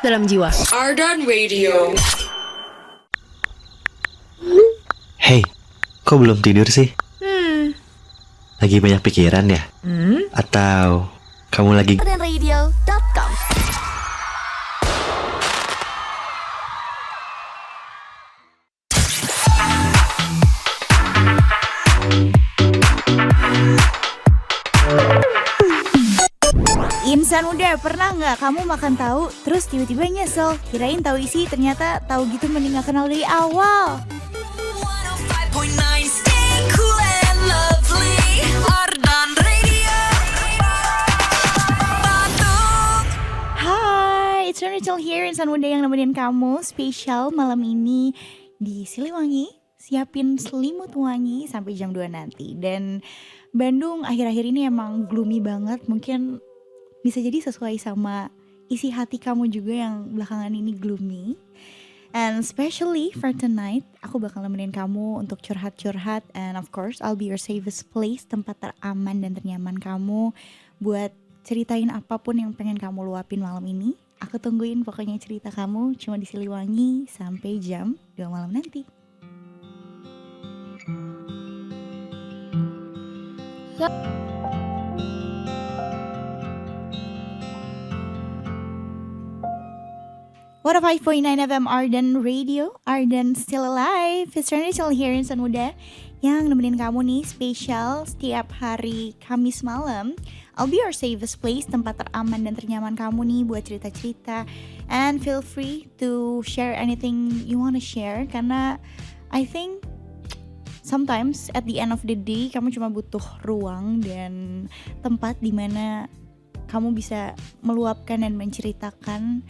dalam jiwa. Ardan Radio. Hey, kok belum tidur sih? Lagi banyak pikiran ya? Atau kamu lagi... ardanradio.com. Insan muda, pernah nggak kamu makan tahu terus tiba-tiba nyesel? Kirain tahu isi, ternyata tahu gitu mending nggak kenal dari awal. 105.9 Stay cool and lovely. Ardan Radio. Batuk. Hai, it's Rachel here, insan muda yang nemenin kamu spesial malam ini di Siliwangi. Siapin selimut wangi sampai jam 2 nanti. Dan Bandung akhir-akhir ini emang gloomy banget. Mungkin bisa jadi sesuai sama isi hati kamu juga yang belakangan ini gloomy. And especially for tonight, aku bakal nemenin kamu untuk curhat-curhat. And of course, I'll be your safest place, tempat teraman dan ternyaman kamu buat ceritain apapun yang pengen kamu luapin malam ini. Aku tungguin pokoknya cerita kamu cuma di Siliwangi sampai jam 2 malam nanti. 105.9 FM Ardan Radio, Ardan Still Alive. It's Rachel here, insan muda yang nemenin kamu nih spesial setiap hari Kamis malam. I'll be your safest place, tempat teraman dan ternyaman kamu nih buat cerita-cerita. And feel free to share anything you wanna share, karena I think sometimes at the end of the day kamu cuma butuh ruang dan tempat di mana kamu bisa meluapkan dan menceritakan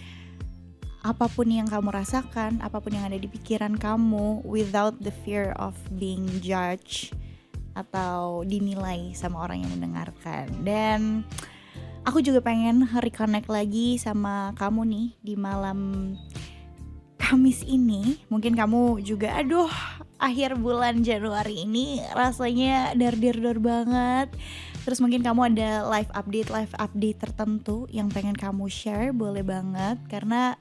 apapun yang kamu rasakan, apapun yang ada di pikiran kamu, without the fear of being judged atau dinilai sama orang yang mendengarkan. Dan aku juga pengen reconnect lagi sama kamu nih di malam Kamis ini. Mungkin kamu juga, aduh, akhir bulan Januari ini rasanya dar-dar banget. Terus mungkin kamu ada live update tertentu yang pengen kamu share, boleh banget. Karena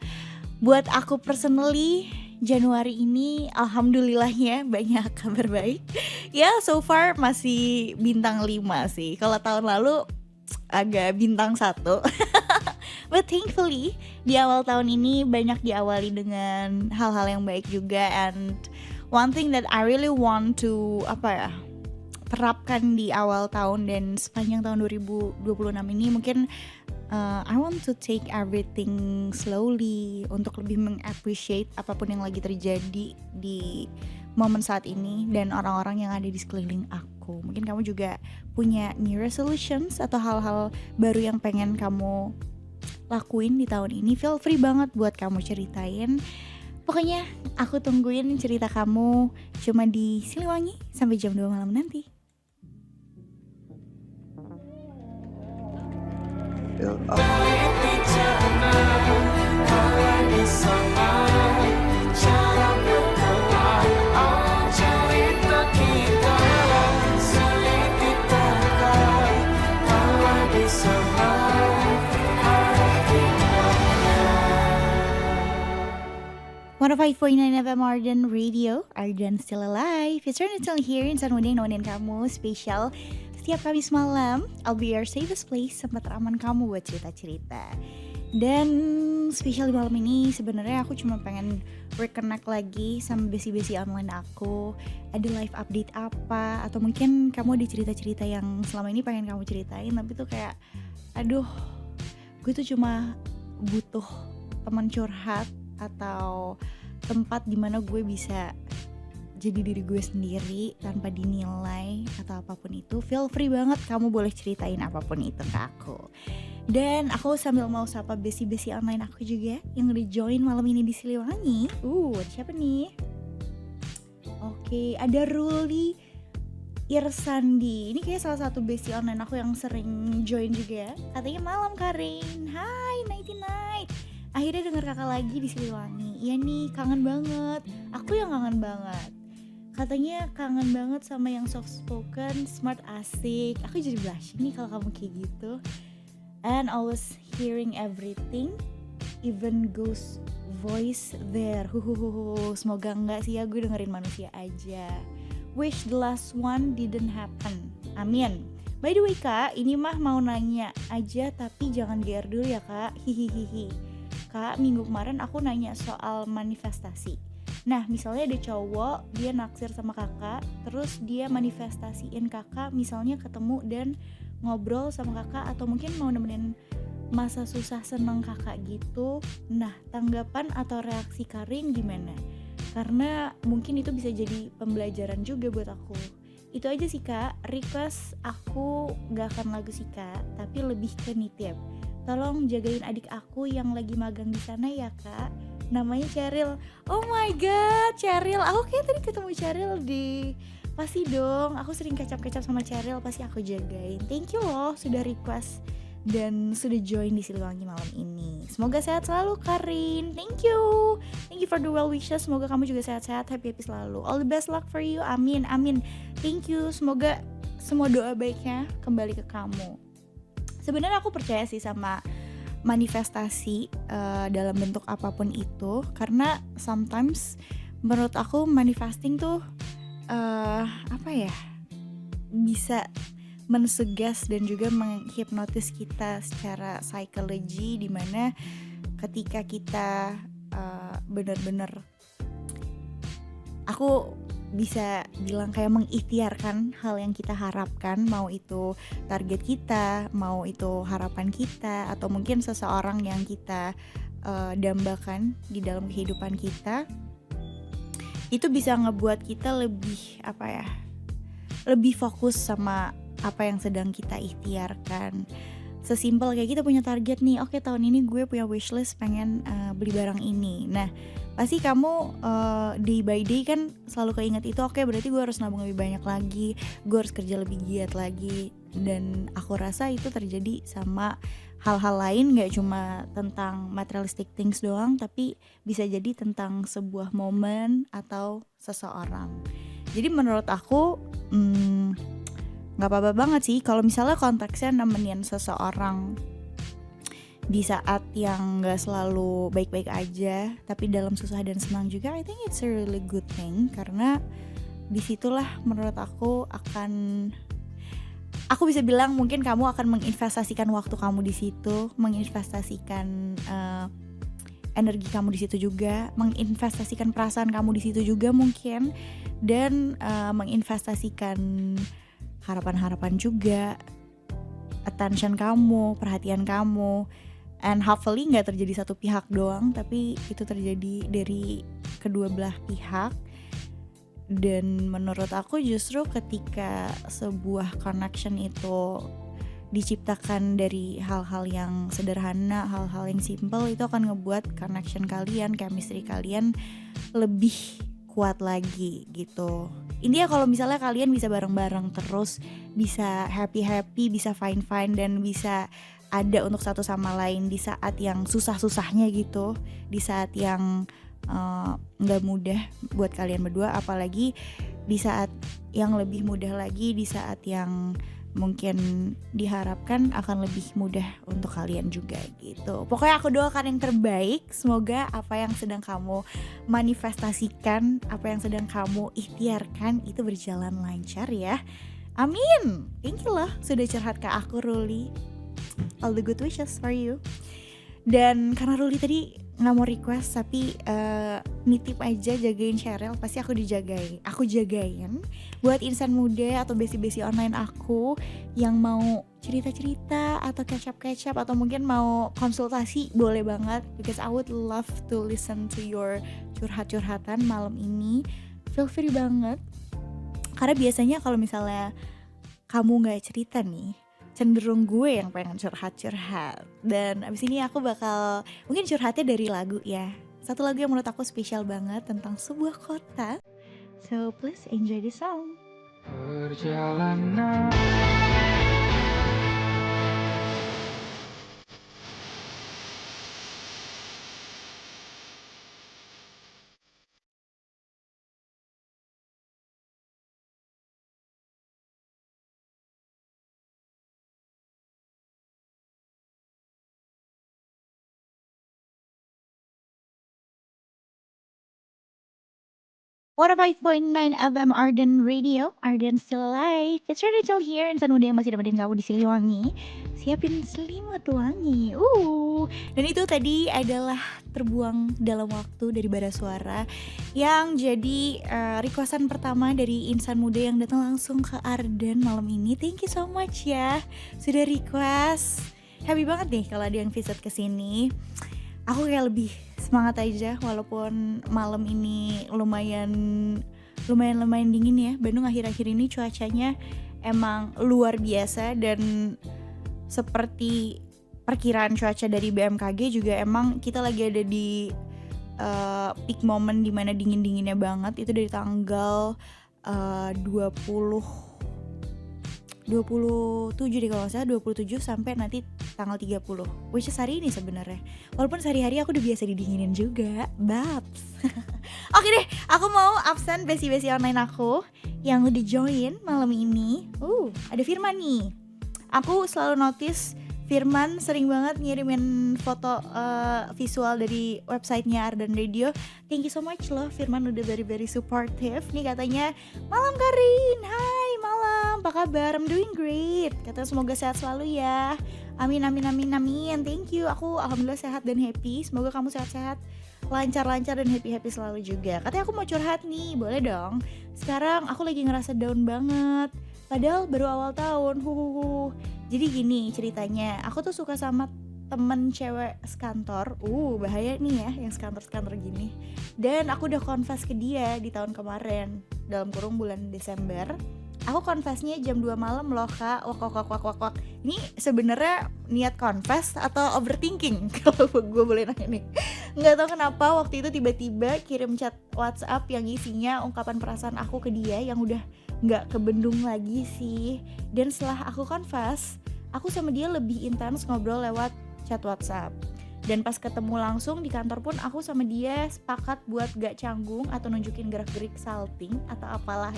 buat aku personally, Januari ini alhamdulillahnya banyak kabar baik. Ya so far masih bintang 5 sih. Kalau tahun lalu agak bintang 1. But thankfully di awal tahun ini banyak diawali dengan hal-hal yang baik juga. And one thing that I really want to terapkan di awal tahun dan sepanjang tahun 2026 ini, mungkin I want to take everything slowly untuk lebih mengappreciate apapun yang lagi terjadi di momen saat ini dan orang-orang yang ada di sekeliling aku. Mungkin kamu juga punya new resolutions atau hal-hal baru yang pengen kamu lakuin di tahun ini. Feel free banget buat kamu ceritain. Pokoknya aku tungguin cerita kamu cuma di Siliwangi sampai jam 2 malam nanti. One of 5.9 FM Ardan Radio, Ardan Still Alive. It's Rachel here, insan muda yang nemenin kamu spesial setiap Kamis malam. I'll be your safest place, tempat teraman kamu buat cerita-cerita. Dan spesial di malam ini sebenarnya aku cuma pengen reconnect lagi sama besi-besi online aku. Ada live update apa, atau mungkin kamu ada cerita-cerita yang selama ini pengen kamu ceritain, tapi tuh kayak aduh, gue tuh cuma butuh teman curhat atau tempat dimana gue bisa jadi diri gue sendiri tanpa dinilai atau apapun itu. Feel free banget, kamu boleh ceritain apapun itu ke aku. Dan aku sambil mau sapa besi-besi online aku juga yang udah join malam ini di Siliwangi. Siapa nih? Oke, ada Ruli Irsandi. Ini kayak salah satu besi online aku yang sering join juga. Katanya malam Karin. Hai Nighty Night. Akhirnya denger kakak lagi di Siliwangi. Iya nih, kangen banget. Aku yang kangen banget. Katanya kangen banget sama yang soft spoken, smart, asik. Aku jadi blushing nih kalau kamu kayak gitu. And I was hearing everything even ghost voice there. Semoga enggak sih ya, gue dengerin manusia aja. Wish the last one didn't happen. Amin. By the way kak, ini mah mau nanya aja tapi jangan GR dulu ya kak. Hihihihi. Kak, minggu kemarin aku nanya soal manifestasi. Nah, misalnya ada cowok, dia naksir sama kakak, terus dia manifestasiin kakak, misalnya ketemu dan ngobrol sama kakak, atau mungkin mau nemenin masa susah senang kakak gitu. Nah, tanggapan atau reaksi Karin gimana? Karena mungkin itu bisa jadi pembelajaran juga buat aku. Itu aja sih kak, request aku gak akan lagu sih kak, tapi lebih ke nitip. Tolong jagain adik aku yang lagi magang di sana ya kak. Namanya Cheryl. Oh my god, Cheryl. Aku kayak tadi ketemu Cheryl di... Pasti dong, aku sering kecap-kecap sama Cheryl, pasti aku jagain. Thank you loh sudah request dan sudah join di Siliwangi malam ini. Semoga sehat selalu Karin. Thank you for the well wishes. Semoga kamu juga sehat-sehat, happy selalu. All the best luck for you. Amin. Thank you. Semoga semua doa baiknya kembali ke kamu. Sebenarnya aku percaya sih sama manifestasi dalam bentuk apapun itu, karena sometimes menurut aku manifesting tuh bisa mensuggest dan juga menghipnotis kita secara psikologi, dimana ketika kita benar-benar, aku bisa bilang kayak mengikhtiarkan hal yang kita harapkan, mau itu target kita, mau itu harapan kita, atau mungkin seseorang yang kita dambakan di dalam kehidupan kita, itu bisa ngebuat kita lebih fokus sama apa yang sedang kita ikhtiarkan. Sesimpel kayak kita punya target nih, oke tahun ini gue punya wishlist pengen beli barang ini. Nah pasti kamu day by day kan selalu keinget itu, oke berarti gue harus nabung lebih banyak lagi, gue harus kerja lebih giat lagi. Dan aku rasa itu terjadi sama hal-hal lain, gak cuma tentang materialistic things doang, tapi bisa jadi tentang sebuah momen atau seseorang. Jadi menurut aku gak apa-apa banget sih kalau misalnya konteksnya nemenin seseorang di saat yang gak selalu baik-baik aja, tapi dalam susah dan senang juga. I think it's a really good thing, karena disitulah menurut aku bisa bilang mungkin kamu akan menginvestasikan waktu kamu di situ, menginvestasikan energi kamu di situ juga, menginvestasikan perasaan kamu di situ juga mungkin, dan menginvestasikan harapan-harapan juga, attention kamu, perhatian kamu, and hopefully nggak terjadi satu pihak doang, tapi itu terjadi dari kedua belah pihak. Dan menurut aku justru ketika sebuah connection itu diciptakan dari hal-hal yang sederhana, hal-hal yang simple, itu akan ngebuat connection kalian, chemistry kalian lebih kuat lagi gitu. Intinya kalau misalnya kalian bisa bareng-bareng terus, bisa happy-happy, bisa fine-fine, dan bisa ada untuk satu sama lain di saat yang susah-susahnya gitu, di saat yang gak mudah buat kalian berdua, apalagi di saat yang lebih mudah lagi, di saat yang mungkin diharapkan akan lebih mudah untuk kalian juga gitu. Pokoknya aku doakan yang terbaik. Semoga apa yang sedang kamu manifestasikan, apa yang sedang kamu ikhtiarkan itu berjalan lancar ya. Amin. Thank you loh sudah curhat ke aku Ruli. All the good wishes for you. Dan karena Ruli tadi gak mau request, tapi nitip aja jagain Cheryl, pasti aku jagain buat insan muda atau besi-besi online aku yang mau cerita-cerita atau catch up atau mungkin mau konsultasi, boleh banget, because I would love to listen to your curhat-curhatan malam ini. Feel free banget, karena biasanya kalau misalnya kamu gak cerita nih, cenderung gue yang pengen curhat-curhat. Dan abis ini aku bakal mungkin curhatnya dari lagu ya. Satu lagu yang menurut aku spesial banget tentang sebuah kota. So please enjoy the song. Perjalanan 105.9 FM Arden Radio, Arden Still Alive. It's Rachel here, insan muda yang masih dapetin kamu di Siliwangi. Siapin selimut wangi. Dan itu tadi adalah terbuang dalam waktu dari bara suara yang jadi requestan pertama dari insan muda yang datang langsung ke Arden malam ini. Thank you so much ya sudah request. Happy banget nih kalau ada yang visit ke sini. Aku kayak lebih semangat aja walaupun malam ini lumayan dingin ya. Bandung akhir-akhir ini cuacanya emang luar biasa, dan seperti perkiraan cuaca dari BMKG juga emang kita lagi ada di peak moment dimana dingin-dinginnya banget. Itu dari tanggal 27 deh kalau nggak salah, 27 sampai nanti tanggal 30, which is hari ini sebenarnya. Walaupun sehari-hari aku udah biasa didinginin juga, babs. Oke deh, aku mau absen besi-besi online aku yang udah join malam ini. Ada Firman nih. Aku selalu notice Firman sering banget ngirimin foto visual dari websitenya Arden Radio. Thank you so much loh Firman, udah very supportive. Nih katanya, malam Karin, hai malam, apa kabar? I'm doing great. Katanya semoga sehat selalu ya. Amin. Thank you, aku alhamdulillah sehat dan happy. Semoga kamu sehat-sehat, lancar-lancar dan happy selalu juga. Katanya aku mau curhat nih, boleh dong? Sekarang aku lagi ngerasa down banget, padahal baru awal tahun. Jadi gini ceritanya, aku tuh suka sama temen cewek sekantor. Bahaya nih ya yang sekantor gini. Dan aku udah confess ke dia di tahun kemarin, dalam kurung bulan Desember. Aku confessnya jam 2 malam loh kak. Wak. Ini sebenarnya niat confess atau overthinking? Kalau gue boleh nanya nih. Nggak tahu kenapa waktu itu tiba-tiba kirim chat WhatsApp yang isinya ungkapan perasaan aku ke dia yang udah nggak kebendung lagi sih. Dan setelah aku confess, aku sama dia lebih intens ngobrol lewat chat WhatsApp. Dan pas ketemu langsung di kantor pun aku sama dia sepakat buat gak canggung atau nunjukin gerak-gerik salting atau apalah.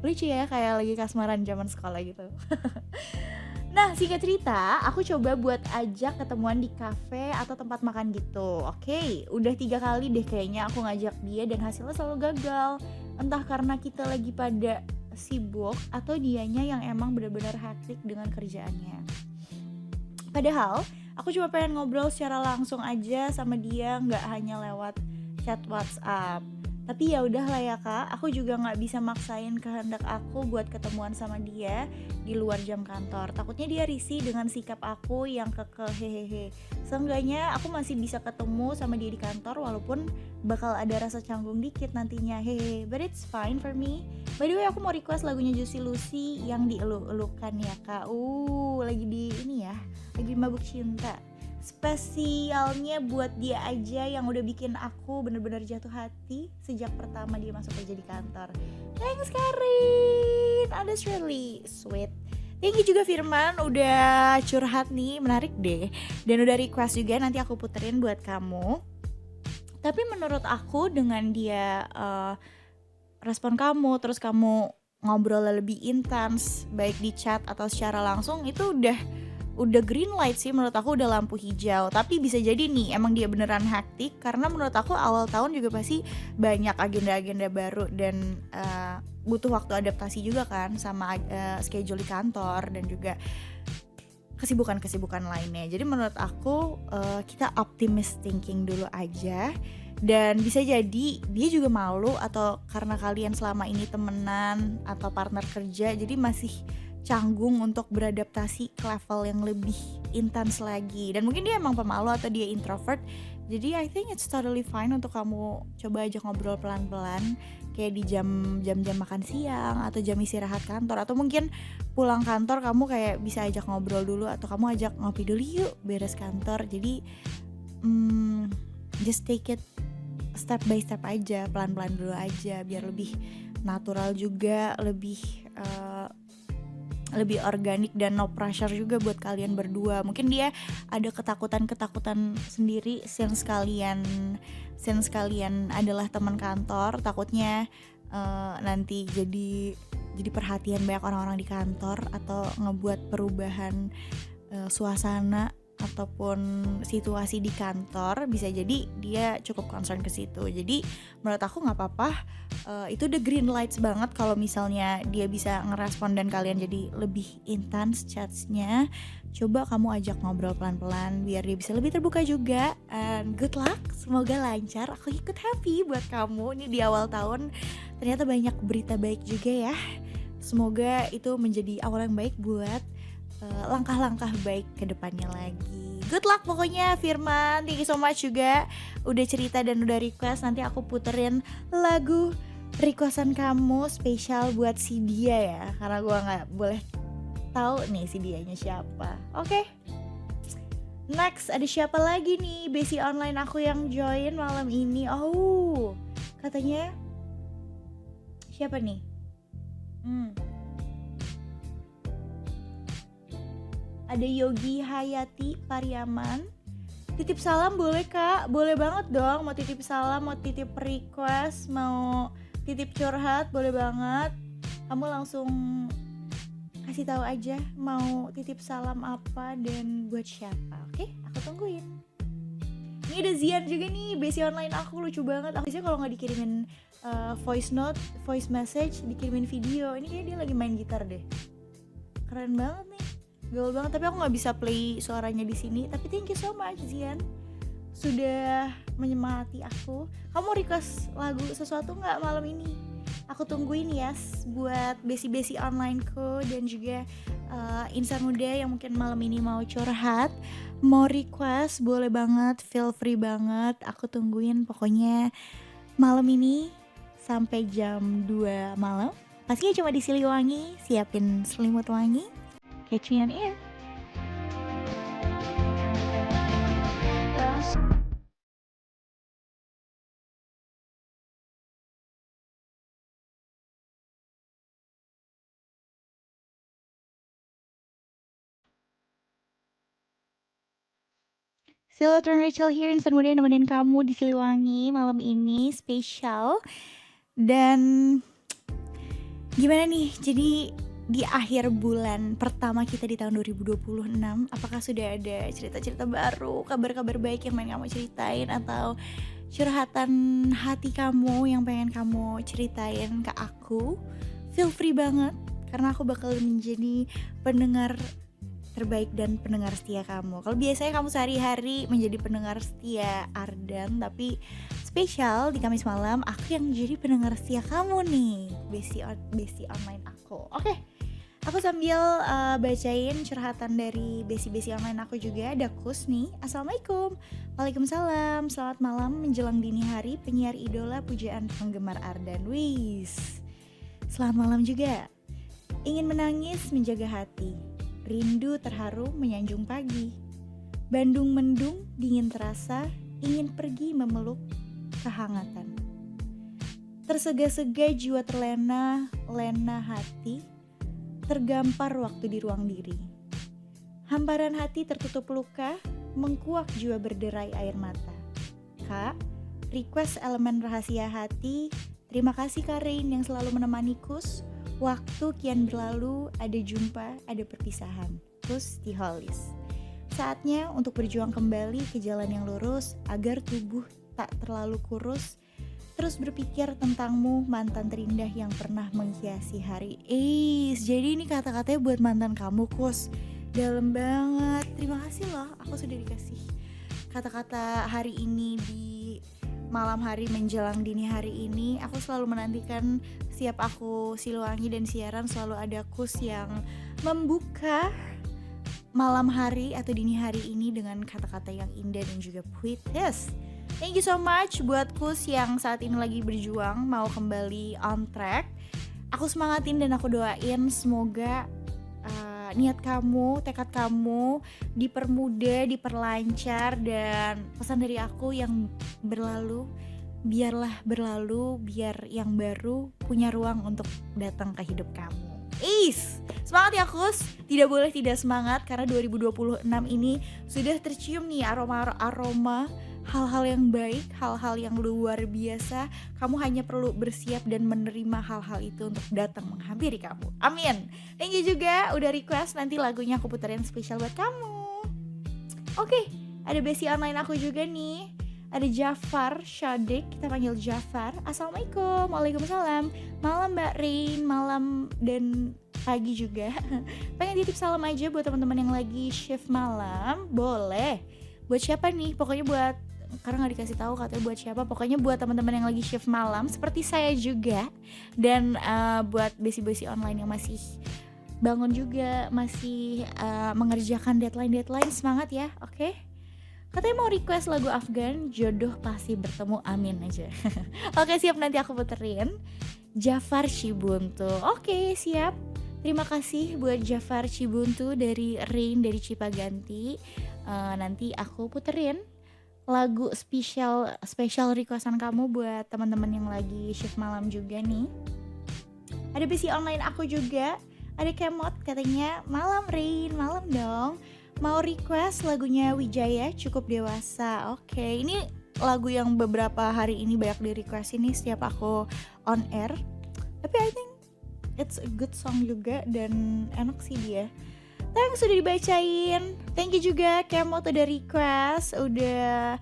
Lucu ya, kayak lagi kasmaran zaman sekolah gitu. Nah, singkat cerita, aku coba buat ajak ketemuan di kafe atau tempat makan gitu. Oke, udah 3 kali deh kayaknya aku ngajak dia dan hasilnya selalu gagal. Entah karena kita lagi pada sibuk atau dianya yang emang benar-benar hektik dengan kerjaannya. Padahal aku cuma pengen ngobrol secara langsung aja sama dia, nggak hanya lewat chat WhatsApp. Tapi ya udahlah ya kak, aku juga nggak bisa maksain kehendak aku buat ketemuan sama dia di luar jam kantor. Takutnya dia risih dengan sikap aku yang kekeh hehehe. Seenggaknya aku masih bisa ketemu sama dia di kantor walaupun bakal ada rasa canggung dikit nantinya, hehe. But it's fine for me. By the way, aku mau request lagunya Juicy Lucy yang dieluk-elukan ya kak. Lagi di ini ya, lagi mabuk cinta. Spesialnya buat dia aja yang udah bikin aku bener-bener jatuh hati sejak pertama dia masuk kerja di kantor. Thanks Karin, that's really sweet. Thank you juga Firman udah curhat nih, menarik deh. Dan udah request juga, nanti aku puterin buat kamu. Tapi menurut aku dengan dia respon kamu, terus kamu ngobrol lebih intens baik di chat atau secara langsung, itu udah green light sih, menurut aku udah lampu hijau. Tapi bisa jadi nih emang dia beneran hektik, karena menurut aku awal tahun juga pasti banyak agenda-agenda baru dan butuh waktu adaptasi juga kan sama schedule di kantor dan juga kesibukan-kesibukan lainnya. Jadi menurut aku kita optimistic thinking dulu aja. Dan bisa jadi dia juga malu atau karena kalian selama ini temenan atau partner kerja, jadi masih canggung untuk beradaptasi ke level yang lebih intens lagi. Dan mungkin dia emang pemalu atau dia introvert. Jadi I think it's totally fine untuk kamu coba ajak ngobrol pelan-pelan, kayak di jam makan siang atau jam istirahat kantor, atau mungkin pulang kantor kamu kayak bisa ajak ngobrol dulu, atau kamu ajak ngopi dulu yuk beres kantor. Jadi just take it step by step aja, pelan-pelan dulu aja biar lebih natural juga, lebih organik dan no pressure juga buat kalian berdua. Mungkin dia ada ketakutan sendiri since kalian adalah teman kantor, takutnya nanti jadi perhatian banyak orang-orang di kantor atau ngebuat perubahan suasana ataupun situasi di kantor, bisa jadi dia cukup concern ke situ. Jadi menurut aku nggak apa-apa, itu the green lights banget kalau misalnya dia bisa ngerespon dan kalian jadi lebih intens chatnya. Coba kamu ajak ngobrol pelan-pelan biar dia bisa lebih terbuka juga. And good luck, semoga lancar. Aku ikut happy buat kamu. Ini di awal tahun ternyata banyak berita baik juga ya. Semoga itu menjadi awal yang baik buat langkah-langkah baik ke depannya lagi. Good luck pokoknya Firman. Thank you so much juga udah cerita dan udah request. Nanti aku puterin lagu requestan kamu spesial buat si dia ya, karena gue gak boleh tahu nih si dianya siapa. Oke. Next ada siapa lagi nih Besi online aku yang join malam ini. Oh, katanya siapa nih? Ada Yogi Hayati Pariaman. Titip salam boleh kak? Boleh banget dong. Mau titip salam, mau titip request, mau titip curhat, boleh banget. Kamu langsung kasih tahu aja mau titip salam apa dan buat siapa. Oke, aku tungguin. Ini ada Zian juga nih, Besi online aku lucu banget. Aku biasanya kalau nggak dikirimin voice note, voice message, dikirimin video. Ini kayaknya dia lagi main gitar deh. Keren banget nih, gaul banget. Tapi aku nggak bisa play suaranya di sini. Tapi thank you so much Zian, sudah menyemangati aku. Kamu request lagu sesuatu nggak malam ini? Aku tungguin ya buat besi-besi onlineku dan juga insan muda yang mungkin malam ini mau curhat, mau request, boleh banget, feel free banget. Aku tungguin pokoknya malam ini sampai jam 2 malam. Pastinya cuma di Siliwangi, siapin selimut wangi. Catch me on air. Sila Turn Rachel here, insan muda yang nemenin kamu di Siliwangi malam ini spesial. Dan gimana nih, jadi di akhir bulan pertama kita di tahun 2026, apakah sudah ada cerita-cerita baru, kabar-kabar baik yang pengen kamu ceritain, atau curhatan hati kamu yang pengen kamu ceritain ke aku? Feel free banget, karena aku bakal menjadi pendengar terbaik dan pendengar setia kamu. Kalau biasanya kamu sehari-hari menjadi pendengar setia Ardan, tapi spesial di Kamis malam aku yang jadi pendengar setia kamu nih, Besi online aku. Oke. Aku sambil bacain curhatan dari besi-besi online aku juga. Ada Kus nih. Assalamualaikum. Waalaikumsalam. Selamat malam menjelang dini hari, penyiar idola pujaan penggemar Ardan. Wis. Selamat malam juga. Ingin menangis menjaga hati. Rindu terharu menyanjung pagi. Bandung mendung dingin terasa, ingin pergi memeluk kehangatan. Tersega-sega jiwa terlena, lena hati, tergampar waktu di ruang diri. Hamparan hati tertutup luka, mengkuak jiwa berderai air mata. Kak, request elemen rahasia hati. Terima kasih Kak Rain yang selalu menemani Kus. Waktu kian berlalu, ada jumpa, ada perpisahan. Kus Tiholis. Saatnya untuk berjuang kembali ke jalan yang lurus, agar tubuh tak terlalu kurus. Terus berpikir tentangmu, mantan terindah yang pernah menghiasi hari. Jadi ini kata-katanya buat mantan kamu, Kus. Dalam banget. Terima kasih loh, aku sudah dikasih kata-kata hari ini di malam hari menjelang dini hari ini. Aku selalu menantikan setiap aku Siliwangi dan siaran selalu ada Kus yang membuka malam hari atau dini hari ini dengan kata-kata yang indah dan juga puitis. Thank you so much buat Kus yang saat ini lagi berjuang mau kembali on track. Aku semangatin dan aku doain semoga niat kamu, tekad kamu dipermudah, diperlancar. Dan pesan dari aku yang berlalu, biarlah berlalu, biar yang baru punya ruang untuk datang ke hidup kamu. Semangat ya Kus, tidak boleh tidak semangat karena 2026 ini sudah tercium nih aroma hal-hal yang baik, hal-hal yang luar biasa. Kamu hanya perlu bersiap dan menerima hal-hal itu untuk datang menghampiri kamu. Amin. Thank you juga udah request, nanti lagunya aku puterin spesial buat kamu. Oke, ada besti online aku juga nih. Ada Jafar Syadik, kita panggil Jafar. Assalamualaikum, waalaikumsalam. Malam Mbak Rain, malam dan pagi juga. Pengen titip salam aja buat teman-teman yang lagi shift malam, boleh. Buat siapa nih? Pokoknya buat, karena nggak dikasih tahu katanya buat siapa. Pokoknya buat teman-teman yang lagi shift malam, seperti saya juga. Dan buat besti-besti online yang masih bangun juga, masih mengerjakan deadline, semangat ya, oke? Katanya mau request lagu Afgan, jodoh pasti bertemu, amin aja. Oke, siap, nanti aku puterin Jafar Cibuntu. Oke, siap. Terima kasih buat Jafar Cibuntu dari Rain dari Cipaganti. Nanti aku puterin lagu spesial requestan kamu buat teman-teman yang lagi shift malam juga nih. Ada besi online aku juga. Ada Kemot katanya, malam Rain, malam dong. Mau request lagunya Wijaya, Cukup Dewasa. Oke, ini lagu yang beberapa hari ini banyak di request ini setiap aku on air. Tapi I think it's a good song juga dan enak sih dia. Thanks sudah dibacain. Thank you juga Kemot udah request, udah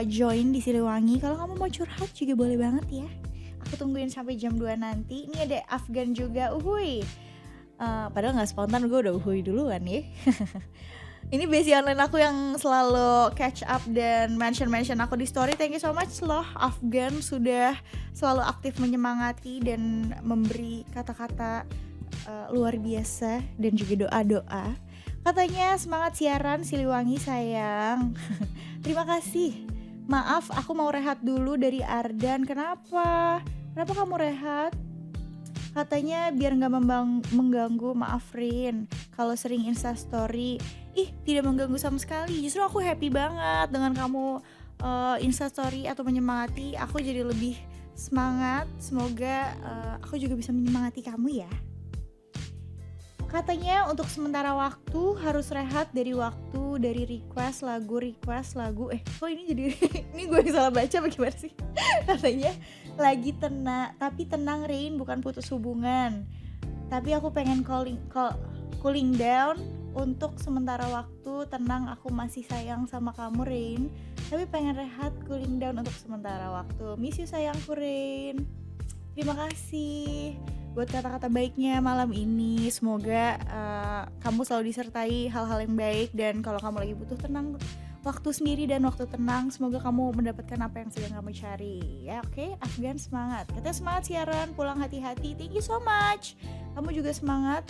join di Siliwangi. Kalau kamu mau curhat juga boleh banget ya. Aku tungguin sampai jam 2 nanti. Ini ada Afgan juga, uhuy. Padahal gak spontan, gue udah uhuy duluan ya. Ini besi online aku yang selalu catch up dan mention aku di story. Thank you so much loh Afgan, sudah selalu aktif menyemangati dan memberi kata-kata luar biasa dan juga doa-doa. Katanya semangat siaran Siliwangi sayang. Terima kasih. Maaf aku mau rehat dulu dari Ardan. Kenapa kamu rehat? Katanya biar gak mengganggu, maaf Rin. Kalau sering instastory, tidak mengganggu sama sekali. Justru aku happy banget dengan kamu instastory atau menyemangati. Aku jadi lebih semangat. Semoga aku juga bisa menyemangati kamu ya. Katanya untuk sementara waktu harus rehat dari request lagu. Kok ini jadi ini gue yang salah baca bagaimana sih? Katanya lagi tapi tenang Rain, bukan putus hubungan. Tapi aku pengen cooling down untuk sementara waktu. Tenang, aku masih sayang sama kamu Rain. Tapi pengen rehat, cooling down untuk sementara waktu. Miss you sayangku Rain. Terima kasih buat kata-kata baiknya malam ini. Semoga kamu selalu disertai hal-hal yang baik. Dan kalau kamu lagi butuh tenang, waktu sendiri dan waktu tenang, semoga kamu mendapatkan apa yang sedang kamu cari ya. Oke, Afgan semangat. Katanya semangat siaran, pulang hati-hati. Thank you so much. Kamu juga semangat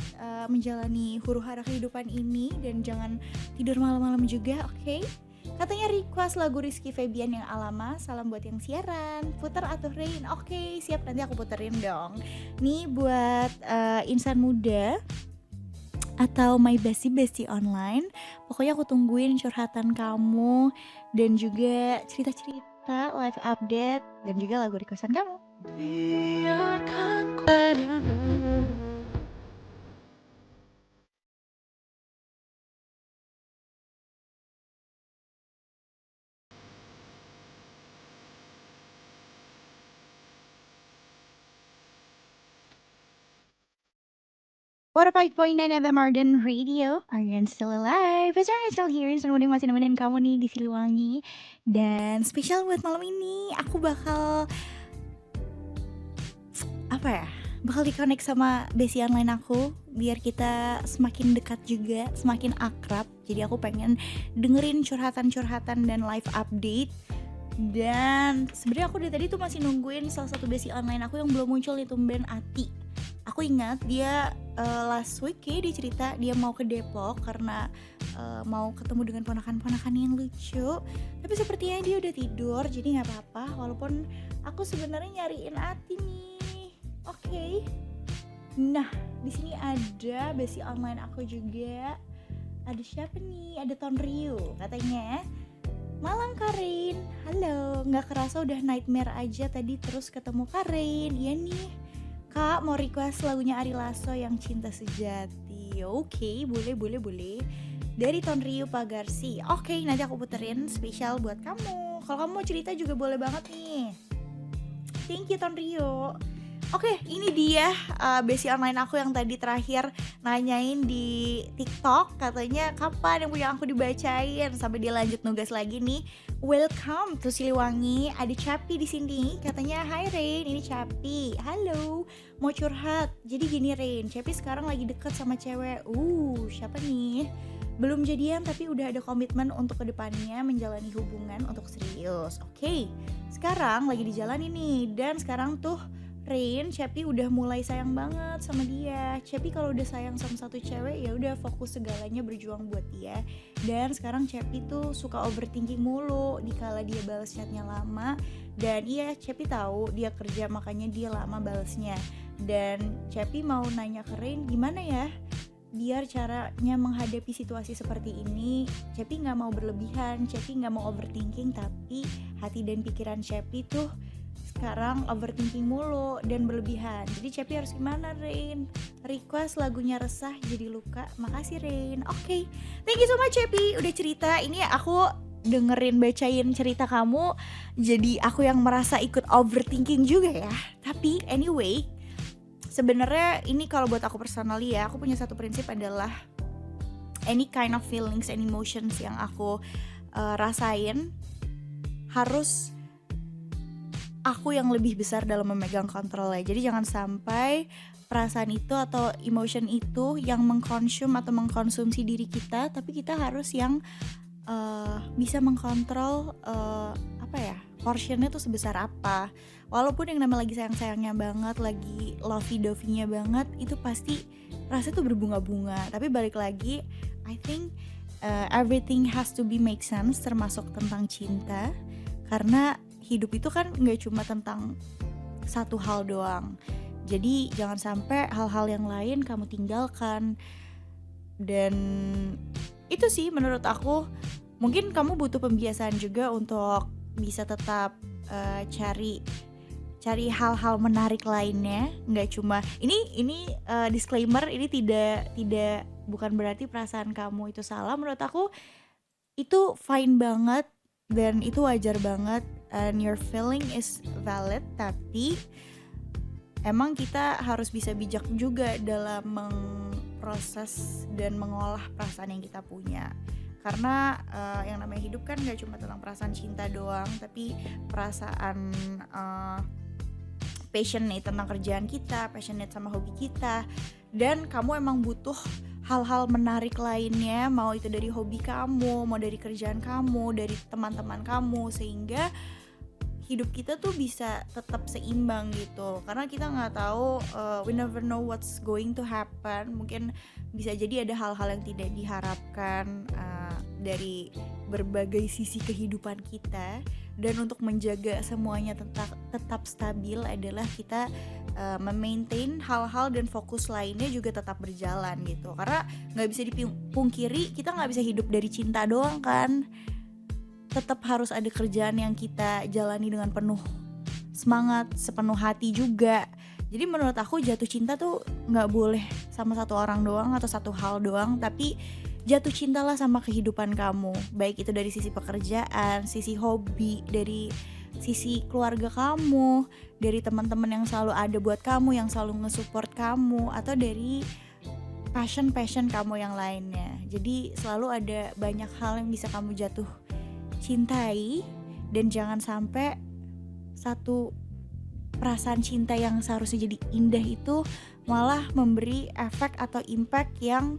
menjalani huru-hara kehidupan ini. Dan jangan tidur malam-malam juga, oke? Katanya request lagu Rizky Febian yang Alama. Salam buat yang siaran. Putar atuh Rain. Oke, siap, nanti aku puterin dong. Nih buat insan muda atau my bestie online. Pokoknya aku tungguin curhatan kamu dan juga cerita-cerita, live update dan juga lagu requestan kamu. Biarkan ku What a 5.9 FM Arden Radio, Arden still alive. It's still here, semuanya masih nemenin kamu nih di Siliwangi. Dan spesial buat malam ini, aku bakal di-connect sama besi online aku biar kita semakin dekat juga, semakin akrab. Jadi aku pengen dengerin curhatan-curhatan dan live update. Dan sebenarnya aku dari tadi tuh masih nungguin salah satu besi online aku yang belum muncul nih, tumben Ati. Aku ingat dia last week ya, dia cerita dia mau ke Depok karena mau ketemu dengan ponakan-ponakan yang lucu. Tapi sepertinya dia udah tidur, jadi nggak apa-apa. Walaupun aku sebenarnya nyariin Ati nih. Oke. Nah, di sini ada besi online aku juga. Ada siapa nih? Ada Tonryu katanya. Malam Karin, halo. Nggak kerasa udah nightmare aja tadi terus ketemu Karin. Iya nih. Kak mau request lagunya Ari Lasso yang Cinta Sejati. Oke, boleh. Dari Tonryu Pagarsi. Oke, nanti aku puterin spesial buat kamu. Kalau kamu mau cerita juga boleh banget nih. Thank you Tonryu. Oke, ini dia besi online aku yang tadi terakhir nanyain di TikTok katanya kapan yang punya aku dibacain, sampai dia lanjut nugas lagi nih. Welcome to Siliwangi, ada Capi di sini. Katanya, "Hai Rain, ini Capi. Halo, mau curhat. Jadi gini Rain, Capi sekarang lagi deket sama cewek. Siapa nih? Belum jadian tapi udah ada komitmen untuk kedepannya menjalani hubungan untuk serius. Oke, sekarang lagi dijalani nih. Dan sekarang tuh Rain, Cepi udah mulai sayang banget sama dia. Cepi kalau udah sayang sama satu cewek ya udah fokus segalanya berjuang buat dia. Dan sekarang Cepi tuh suka overthinking mulu dikala dia balas chatnya lama. Dan iya, Cepi tahu dia kerja makanya dia lama balesnya. Dan Cepi mau nanya ke Rain gimana ya biar caranya menghadapi situasi seperti ini. Cepi gak mau berlebihan, Cepi gak mau overthinking, tapi hati dan pikiran Cepi tuh sekarang overthinking mulu dan berlebihan. Jadi Cepi harus gimana Rain? Request lagunya Resah Jadi Luka. Makasih Rain. Oke, thank you so much Cepi udah cerita. Ini aku dengerin bacain cerita kamu, jadi aku yang merasa ikut overthinking juga ya. Tapi anyway, sebenarnya ini kalau buat aku personally ya, aku punya satu prinsip adalah any kind of feelings and emotions yang aku rasain harus aku yang lebih besar dalam memegang kontrolnya. Jadi jangan sampai perasaan itu atau emotion itu yang mengkonsumsi diri kita, tapi kita harus yang bisa mengkontrol portionnya tuh sebesar apa. Walaupun yang namanya lagi sayang-sayangnya banget, lagi lovey-dovey-nya banget, itu pasti rasanya tuh berbunga-bunga. Tapi balik lagi, I think everything has to be make sense, termasuk tentang cinta. Karena hidup itu kan gak cuma tentang satu hal doang. Jadi jangan sampai hal-hal yang lain kamu tinggalkan. Dan itu sih menurut aku, mungkin kamu butuh pembiasaan juga untuk bisa tetap cari hal-hal menarik lainnya. Nggak cuma ini disclaimer, ini tidak bukan berarti perasaan kamu itu salah. Menurut aku itu fine banget dan itu wajar banget, and your feeling is valid. Tapi emang kita harus bisa bijak juga dalam memproses dan mengolah perasaan yang kita punya. Karena yang namanya hidup kan gak cuma tentang perasaan cinta doang, tapi perasaan passionate tentang kerjaan kita, passionate sama hobi kita. Dan kamu emang butuh hal-hal menarik lainnya, mau itu dari hobi kamu, mau dari kerjaan kamu, dari teman-teman kamu, sehingga hidup kita tuh bisa tetap seimbang gitu. Karena kita nggak tahu, we never know what's going to happen. Mungkin bisa jadi ada hal-hal yang tidak diharapkan dari berbagai sisi kehidupan kita. Dan untuk menjaga semuanya tetap stabil adalah kita memaintain hal-hal dan fokus lainnya juga tetap berjalan gitu. Karena nggak bisa dipungkiri, kita nggak bisa hidup dari cinta doang kan. Tetap harus ada kerjaan yang kita jalani dengan penuh semangat, sepenuh hati juga. Jadi menurut aku jatuh cinta tuh nggak boleh sama satu orang doang atau satu hal doang, tapi jatuh cintalah sama kehidupan kamu. Baik itu dari sisi pekerjaan, sisi hobi, dari sisi keluarga kamu, dari teman-teman yang selalu ada buat kamu, yang selalu nge-support kamu, atau dari passion kamu yang lainnya. Jadi selalu ada banyak hal yang bisa kamu jatuh cintai, dan jangan sampai satu perasaan cinta yang seharusnya jadi indah itu malah memberi efek atau impact yang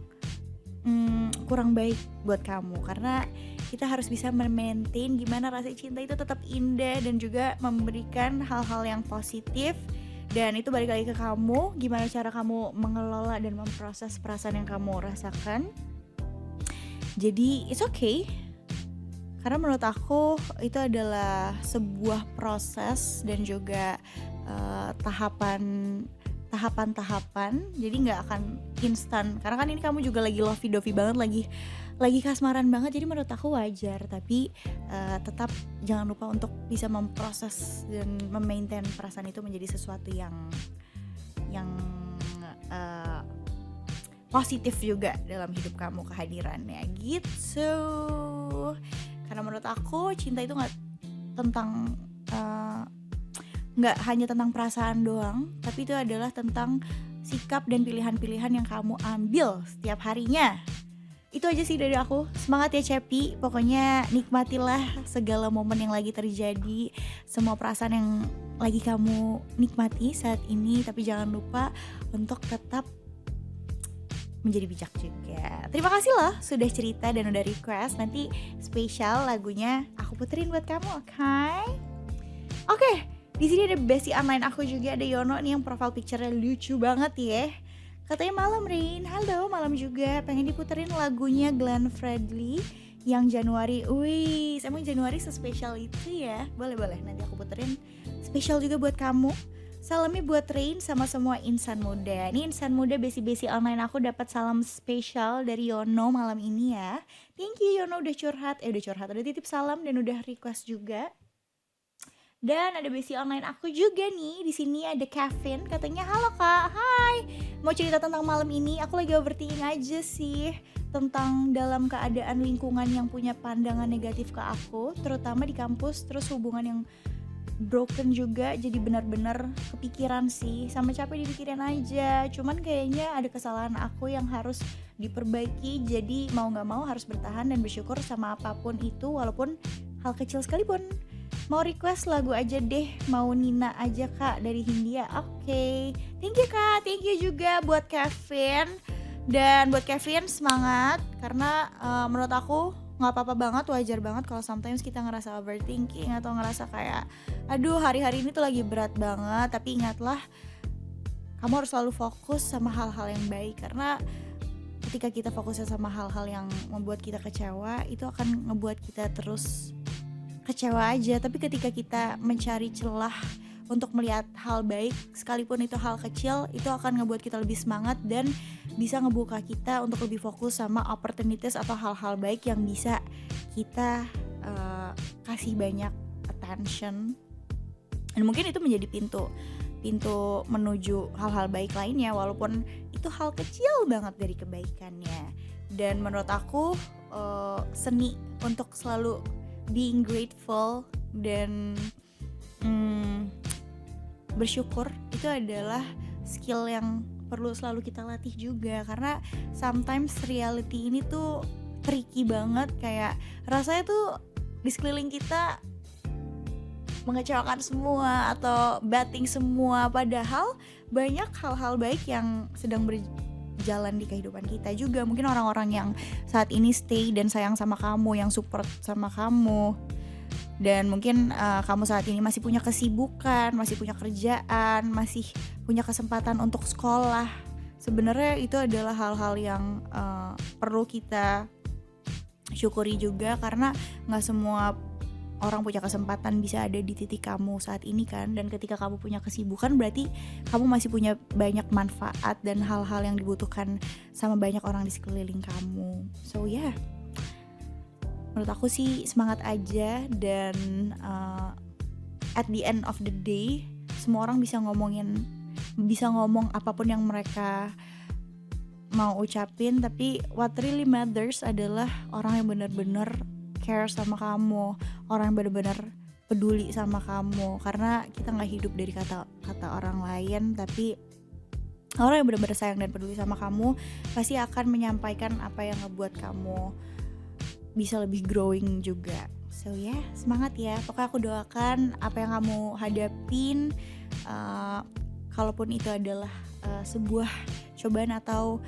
kurang baik buat kamu. Karena kita harus bisa memaintain gimana rasa cinta itu tetap indah dan juga memberikan hal-hal yang positif. Dan itu balik lagi ke kamu, gimana cara kamu mengelola dan memproses perasaan yang kamu rasakan. Jadi it's okay, karena menurut aku itu adalah sebuah proses dan juga tahapan-tahapan. Jadi nggak akan instan. Karena kan ini kamu juga lagi lovey-dovey banget, lagi kasmaran banget. Jadi menurut aku wajar. Tapi tetap jangan lupa untuk bisa memproses dan memaintain perasaan itu menjadi sesuatu yang positif juga dalam hidup kamu, kehadirannya gitu. Karena menurut aku cinta itu nggak hanya tentang perasaan doang, tapi itu adalah tentang sikap dan pilihan-pilihan yang kamu ambil setiap harinya. Itu aja sih dari aku. Semangat ya Cepi. Pokoknya nikmatilah segala momen yang lagi terjadi, semua perasaan yang lagi kamu nikmati saat ini. Tapi jangan lupa untuk tetap menjadi bijak juga. Terima kasih loh sudah cerita dan udah request. Nanti spesial lagunya aku puterin buat kamu, Oke, di sini ada bestie online aku juga, ada Yono nih yang profile picture-nya lucu banget ya. Katanya malam Rin, halo malam juga, pengen diputerin lagunya Glenn Fredly yang Januari. Wih, emang Januari sespesial itu ya. Boleh nanti aku puterin spesial juga buat kamu. Salamnya buat Rain sama semua insan muda. Ini insan muda besi-besi online aku dapat salam spesial dari Yono malam ini ya. Thank you Yono udah curhat, udah titip salam dan udah request juga. Dan ada besi online aku juga nih. Di sini ada Kevin, katanya halo Kak, hai. Mau cerita tentang malam ini, aku lagi overthinking aja sih tentang dalam keadaan lingkungan yang punya pandangan negatif ke aku, terutama di kampus, terus hubungan yang broken juga, jadi benar-benar kepikiran sih, sama capek dipikirin aja. Cuman kayaknya ada kesalahan aku yang harus diperbaiki, jadi mau gak mau harus bertahan dan bersyukur sama apapun itu, walaupun hal kecil sekalipun. Mau request lagu aja deh, mau Nina aja Kak dari Hindia. Oke. Thank you Kak, thank you juga buat Kevin. Dan buat Kevin semangat, karena menurut aku gak apa-apa banget, wajar banget kalau sometimes kita ngerasa overthinking atau ngerasa kayak aduh hari-hari ini tuh lagi berat banget. Tapi ingatlah, kamu harus selalu fokus sama hal-hal yang baik, karena ketika kita fokusnya sama hal-hal yang membuat kita kecewa, itu akan ngebuat kita terus kecewa aja. Tapi ketika kita mencari celah untuk melihat hal baik, sekalipun itu hal kecil, itu akan ngebuat kita lebih semangat dan bisa ngebuka kita untuk lebih fokus sama opportunities atau hal-hal baik yang bisa kita kasih banyak attention. Dan mungkin itu menjadi pintu menuju hal-hal baik lainnya, walaupun itu hal kecil banget dari kebaikannya. Dan menurut aku seni untuk selalu being grateful dan bersyukur itu adalah skill yang perlu selalu kita latih juga, karena sometimes reality ini tuh tricky banget. Kayak rasanya tuh di sekeliling kita mengecewakan semua atau batting semua, padahal banyak hal-hal baik yang sedang berjalan di kehidupan kita juga. Mungkin orang-orang yang saat ini stay dan sayang sama kamu, yang support sama kamu. Dan mungkin kamu saat ini masih punya kesibukan, masih punya kerjaan, masih punya kesempatan untuk sekolah. Sebenarnya itu adalah hal-hal yang perlu kita syukuri juga, karena gak semua orang punya kesempatan bisa ada di titik kamu saat ini kan. Dan ketika kamu punya kesibukan, berarti kamu masih punya banyak manfaat dan hal-hal yang dibutuhkan sama banyak orang di sekeliling kamu. So yeah, menurut aku sih semangat aja. Dan at the end of the day, semua orang bisa ngomong apapun yang mereka mau ucapin, tapi what really matters adalah orang yang benar-benar care sama kamu, orang yang benar-benar peduli sama kamu. Karena kita nggak hidup dari kata orang lain, tapi orang yang benar-benar sayang dan peduli sama kamu pasti akan menyampaikan apa yang ngebuat kamu bisa lebih growing juga. So yeah, semangat ya. Pokoknya aku doakan apa yang kamu hadapin, kalaupun itu adalah sebuah cobaan atau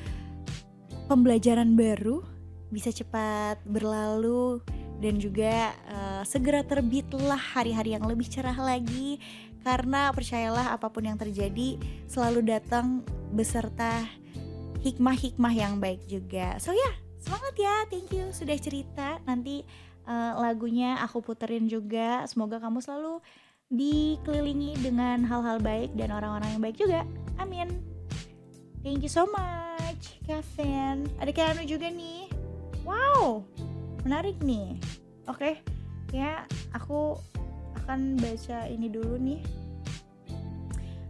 pembelajaran baru, bisa cepat berlalu. Dan juga segera terbitlah hari-hari yang lebih cerah lagi. Karena percayalah, apapun yang terjadi selalu datang beserta hikmah-hikmah yang baik juga. So ya, semangat ya, thank you sudah cerita. Nanti lagunya aku puterin juga. Semoga kamu selalu dikelilingi dengan hal-hal baik dan orang-orang yang baik juga. Amin. Thank you so much Kevin. Ada Keanu juga nih. Wow, menarik nih. Oke, ya aku akan baca ini dulu nih.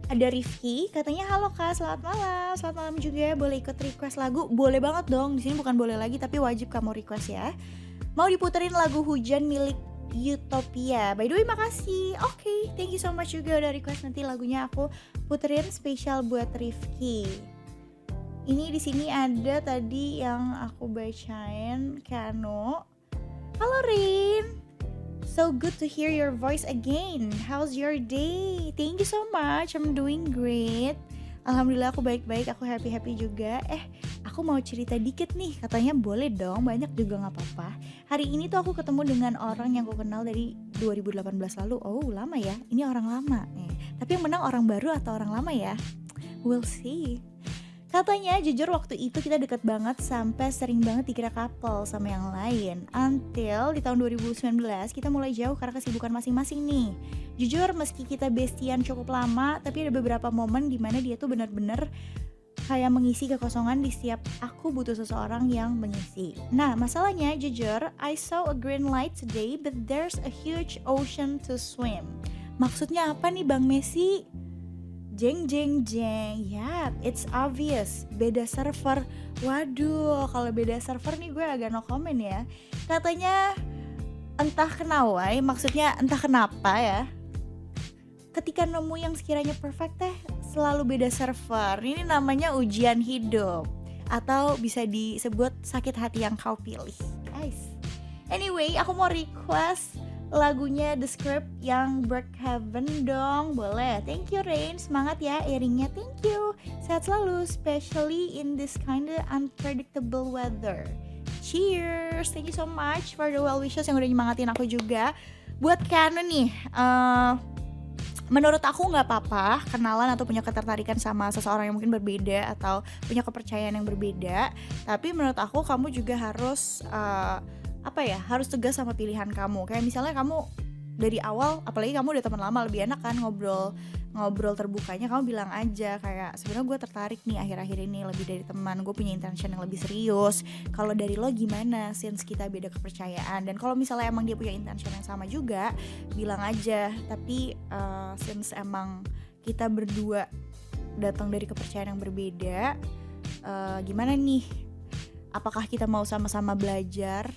Ada Rifki, katanya halo Kak, selamat malam. Selamat malam juga, boleh ikut request lagu? Boleh banget dong. Di sini bukan boleh lagi, tapi wajib kamu request ya. Mau diputerin lagu Hujan milik Utopia. By the way, makasih. Oke, thank you so much juga udah request, nanti lagunya aku puterin spesial buat Rifki. Ini di sini ada tadi yang aku bacain, Kano. Halo Rin. So good to hear your voice again. How's your day? Thank you so much. I'm doing great. Alhamdulillah aku baik-baik, aku happy-happy juga. Aku mau cerita dikit nih, katanya boleh dong, banyak juga gak apa-apa. Hari ini tuh aku ketemu dengan orang yang aku kenal dari 2018 lalu. Oh lama ya, ini orang lama. Tapi yang menang orang baru atau orang lama ya? We'll see. Katanya jujur waktu itu kita deket banget sampai sering banget dikira couple sama yang lain. Until di tahun 2019 kita mulai jauh karena kesibukan masing-masing nih. Jujur meski kita bestian cukup lama, tapi ada beberapa momen dimana dia tuh benar-benar kayak mengisi kekosongan di setiap aku butuh seseorang yang mengisi. Nah masalahnya jujur, I saw a green light today but there's a huge ocean to swim. Maksudnya apa nih Bang Messi? Jeng jeng jeng, yap, it's obvious, beda server. Waduh, kalau beda server nih gue agak no comment ya. Katanya entah kenapa, maksudnya entah kenapa ya, ketika nemu yang sekiranya perfect selalu beda server. Ini namanya ujian hidup, atau bisa disebut sakit hati yang kau pilih, guys. Anyway, aku mau request lagunya The Script yang Brookhaven dong, boleh. Thank you Rain, semangat ya airingnya, thank you. Sehat selalu, especially in this kinda unpredictable weather. Cheers, thank you so much for the well wishes yang udah nyemangatin aku juga. Buat Canon nih, menurut aku gak apa-apa kenalan atau punya ketertarikan sama seseorang yang mungkin berbeda atau punya kepercayaan yang berbeda. Tapi menurut aku kamu juga harus harus tegas sama pilihan kamu. Kayak misalnya kamu dari awal, apalagi kamu udah teman lama, lebih enak kan ngobrol terbukanya. Kamu bilang aja kayak sebenarnya gue tertarik nih akhir-akhir ini lebih dari teman, gue punya intention yang lebih serius. Kalau dari lo gimana, since kita beda kepercayaan. Dan kalau misalnya emang dia punya intention yang sama juga, bilang aja. Tapi since emang kita berdua datang dari kepercayaan yang berbeda, gimana nih, apakah kita mau sama-sama belajar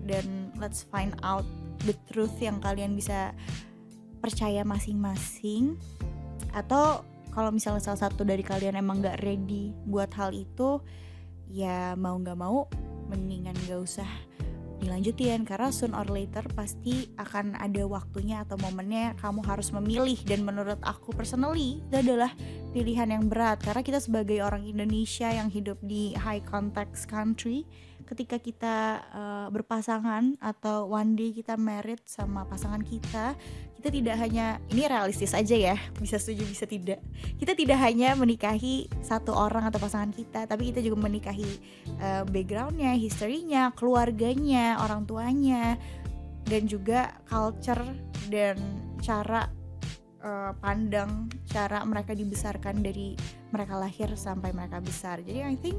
dan let's find out the truth yang kalian bisa percaya masing-masing. Atau kalau misalnya salah satu dari kalian emang gak ready buat hal itu, ya mau gak mau mendingan gak usah dilanjutin. Karena soon or later pasti akan ada waktunya atau momennya kamu harus memilih. Dan menurut aku personally itu adalah pilihan yang berat. Karena kita sebagai orang Indonesia yang hidup di high context country, ketika kita berpasangan atau one day kita married sama pasangan kita tidak hanya, ini realistis aja ya, bisa setuju bisa tidak, kita tidak hanya menikahi satu orang atau pasangan kita, tapi kita juga menikahi backgroundnya, historinya, keluarganya, orang tuanya, dan juga culture dan cara pandang, cara mereka dibesarkan dari mereka lahir sampai mereka besar. Jadi I think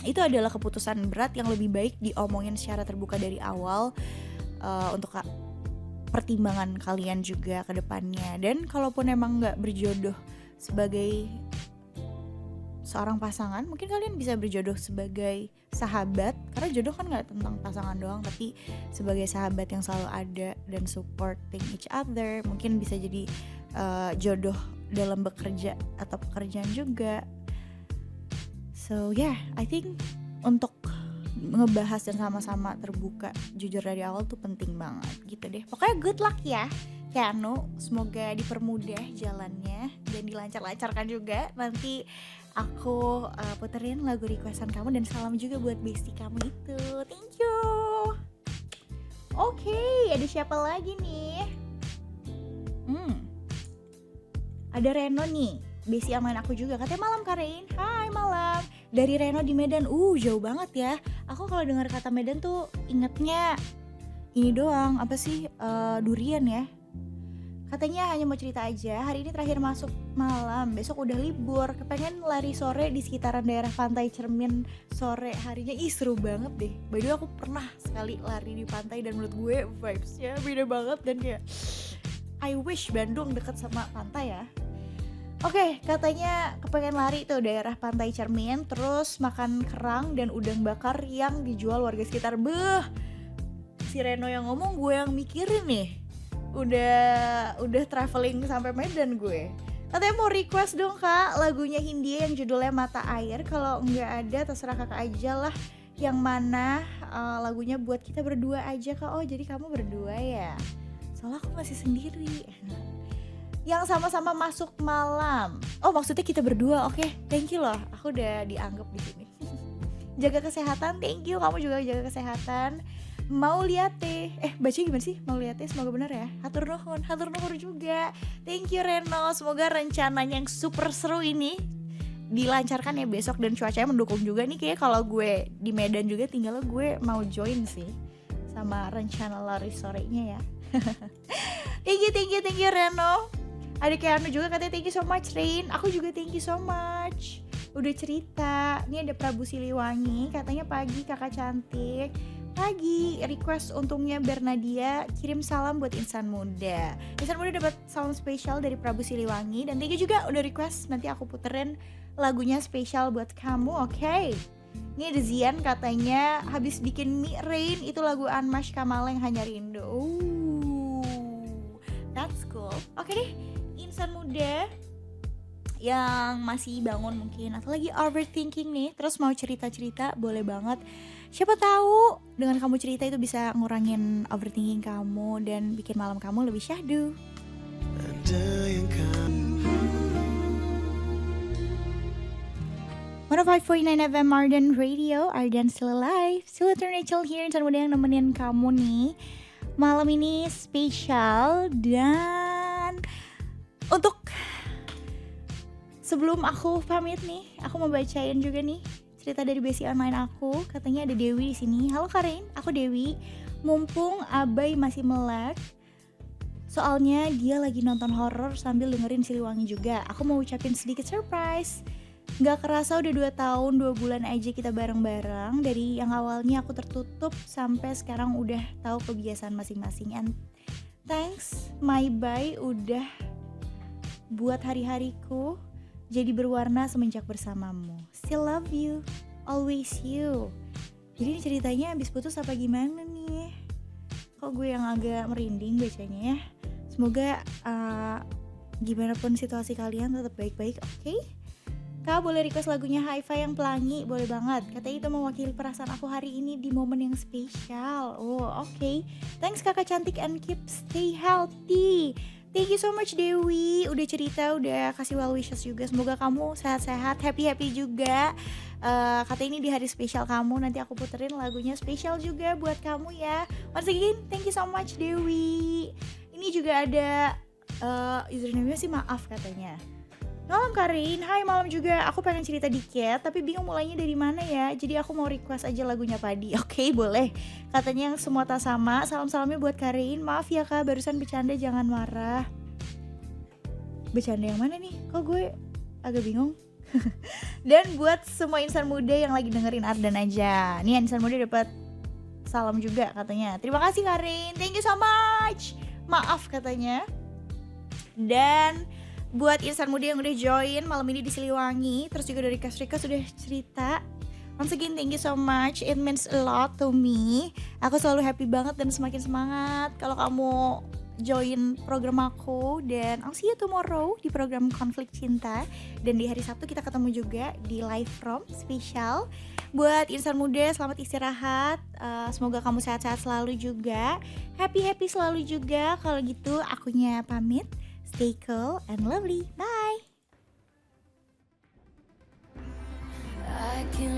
itu adalah keputusan berat yang lebih baik diomongin secara terbuka dari awal, untuk pertimbangan kalian juga ke depannya. Dan kalaupun emang gak berjodoh sebagai seorang pasangan, mungkin kalian bisa berjodoh sebagai sahabat. Karena jodoh kan gak tentang pasangan doang, tapi sebagai sahabat yang selalu ada dan supporting each other. Mungkin bisa jadi jodoh dalam bekerja atau pekerjaan juga. So yeah, I think untuk ngebahas dan sama-sama terbuka jujur dari awal tuh penting banget gitu deh. Pokoknya good luck ya Keanu, semoga dipermudah jalannya dan dilancar-lancarkan juga. Nanti aku puterin lagu requestan kamu, dan salam juga buat bestie kamu itu. Thank you. Oke, ada siapa lagi nih? Ada Reno nih, bestie amain aku juga. Katanya malam Karin. Hai malam. Dari Reno di Medan. Jauh banget ya. Aku kalau dengar kata Medan tuh ingetnya ini doang, apa sih, durian ya. Katanya hanya mau cerita aja, hari ini terakhir masuk malam, besok udah libur. Kepengen lari sore di sekitaran daerah pantai Cermin sore harinya. Seru banget deh. By the way aku pernah sekali lari di pantai dan menurut gue vibes-nya beda banget. Dan kayak I wish Bandung deket sama pantai ya. Oke, katanya kepengen lari tuh daerah pantai Cermin, terus makan kerang dan udang bakar yang dijual warga sekitar. si Reno yang ngomong, gue yang mikirin nih. Udah traveling sampai Medan gue. Katanya mau request dong kak lagunya Hindia yang judulnya Mata Air. Kalau nggak ada terserah kakak aja lah. Yang mana lagunya buat kita berdua aja kak. Oh jadi kamu berdua ya. Soalnya aku masih sendiri. Yang sama-sama masuk malam. Oh maksudnya kita berdua. Oke, thank you loh. Aku udah dianggap di sini. Jaga kesehatan, thank you. Kamu juga jaga kesehatan. Mau lihat baca gimana sih? Mau lihat semoga benar ya. Hatur nuhun juga. Thank you Reno. Semoga rencananya yang super seru ini dilancarkan ya besok dan cuacanya mendukung juga nih. Kayak kalau gue di Medan juga tinggal gue mau join sih sama rencana lari sorenya ya. Thank you Reno. Ada Keanu juga katanya thank you so much Rain. Aku juga thank you so much. Udah cerita. Ini ada Prabu Siliwangi katanya pagi kakak cantik. Pagi request untungnya Bernadia kirim salam buat Insan Muda. Insan Muda dapat salam spesial dari Prabu Siliwangi dan thank you juga udah request nanti aku puterin lagunya spesial buat kamu. Oke. Ini ada Zian katanya habis bikin mie Rain itu lagu Anmas Kamaleng Hanya Rindu. That's cool. Oke deh, Insan Muda yang masih bangun mungkin atau lagi overthinking nih terus mau cerita-cerita boleh banget. Siapa tahu dengan kamu cerita itu bisa ngurangin overthinking kamu dan bikin malam kamu lebih syahdu. 105.9 FM Arden Radio, Arden Still Alive. Still Rachel here, Insan Muda yang nemenin kamu nih. Malam ini spesial dan untuk sebelum aku pamit nih, aku mau bacain juga nih cerita dari Besi Online aku. Katanya ada Dewi di sini. Halo Karin, aku Dewi. Mumpung Abai masih melek, soalnya dia lagi nonton horor sambil dengerin Siliwangi juga. Aku mau ucapin sedikit surprise. Gak kerasa udah 2 tahun 2 bulan aja kita bareng-bareng. Dari yang awalnya aku tertutup sampai sekarang udah tahu kebiasaan masing-masing. And thanks my bye udah buat hari-hariku jadi berwarna semenjak bersamamu. Still love you, always you. Jadi ceritanya abis putus apa gimana nih? Kok gue yang agak merinding bacanya ya. Semoga gimana pun situasi kalian tetap baik-baik, oke? Kak boleh request lagunya Hi-Fi yang pelangi, boleh banget. Katanya itu mewakili perasaan aku hari ini di momen yang spesial. Oh oke. Thanks kakak cantik and keep stay healthy. Thank you so much Dewi, udah cerita, udah kasih well wishes juga. Semoga kamu sehat-sehat, happy-happy juga. Katanya ini di hari spesial kamu, nanti aku puterin lagunya spesial juga buat kamu ya. Once again, thank you so much Dewi. Ini juga ada username-nya sih maaf katanya. Malam Karin, hai malam juga. Aku pengen cerita dikit, tapi bingung mulainya dari mana ya. Jadi aku mau request aja lagunya Padi. Oke, boleh. Katanya yang semua tak sama. Salam-salamnya buat Karin. Maaf ya kak, barusan bercanda, jangan marah. Bercanda yang mana nih? Kok gue agak bingung. Dan buat semua insan muda yang lagi dengerin Ardan aja. Nih insan muda dapat salam juga katanya. Terima kasih Karin, thank you so much. Maaf katanya. Dan buat insan muda yang udah join malam ini di Siliwangi, terus juga dari Kas-Rika sudah cerita. Once again thank you so much, it means a lot to me. Aku selalu happy banget dan semakin semangat kalau kamu join program aku. Dan I'll see you tomorrow di program Konflik Cinta. Dan di hari Sabtu kita ketemu juga di Live From Special. Buat insan muda selamat istirahat, semoga kamu sehat-sehat selalu juga, happy-happy selalu juga. Kalau gitu akunya pamit. Stay cool and lovely. Bye.